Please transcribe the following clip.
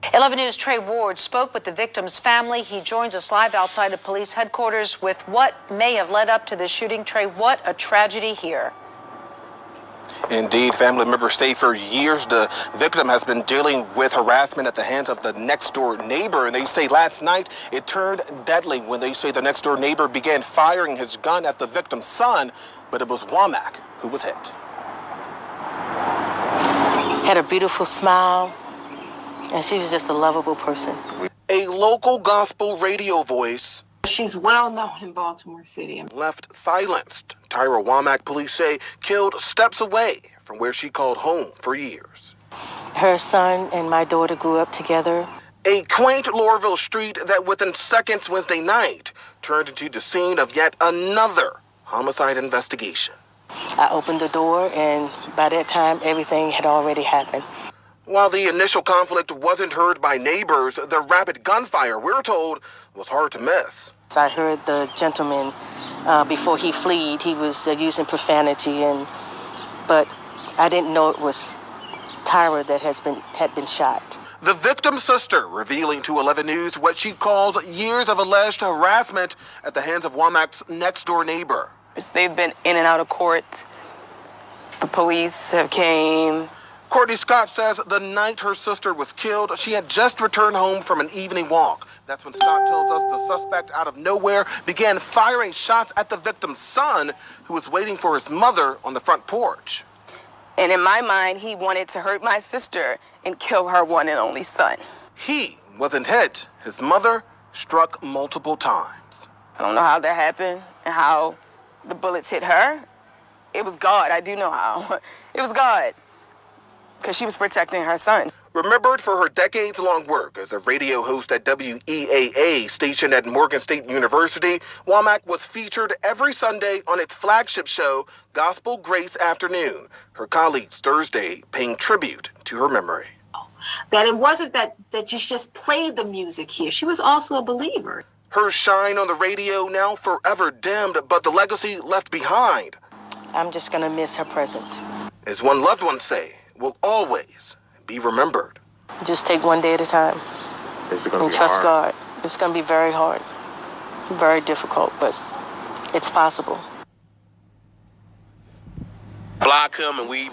11 News' Trey Ward spoke with the victim's family. He joins us live outside of police headquarters with what may have led up to the shooting. Trey, what a tragedy here. Indeed, family members say for years the victim has been dealing with harassment at the hands of the next-door neighbor, and they say last night it turned deadly when they say the next-door neighbor began firing his gun at the victim's son, but it was Womack who was hit. Had a beautiful smile, and she was just a lovable person. A local gospel radio voice. She's well known in Baltimore City. Left silenced. Tyra Womack, police say, killed steps away from where she called home for years. Her son and my daughter grew up together. A quaint Laurelville street that within seconds Wednesday night turned into the scene of yet another homicide investigation. I opened the door, and by that time, everything had already happened. While the initial conflict wasn't heard by neighbors, the rapid gunfire, we're told, was hard to miss. I heard the gentleman, before he fled, he was using profanity, but I didn't know it was Tyra that had been shot. The victim's sister revealing to 11 News what she calls years of alleged harassment at the hands of Womack's next-door neighbor. They've been in and out of court. The police have came. Courtney Scott says the night her sister was killed, she had just returned home from an evening walk. That's when Scott tells us the suspect out of nowhere began firing shots at the victim's son, who was waiting for his mother on the front porch. And in my mind, he wanted to hurt my sister and kill her one and only son. He wasn't hit. His mother struck multiple times. I don't know how that happened and how the bullets hit her. It was God. I do know how. It was God. Because she was protecting her son. Remembered for her decades-long work as a radio host at WEAA, stationed at Morgan State University, Womack was featured every Sunday on its flagship show, Gospel Grace Afternoon. Her colleagues Thursday paying tribute to her memory. That it wasn't that you just played the music here. She was also a believer. Her shine on the radio now forever dimmed, but the legacy left behind. I'm just going to miss her presence. As one loved one say, will always be remembered. Just take one day at a time and trust God. It's going to be very hard, very difficult, but it's possible. Block him and we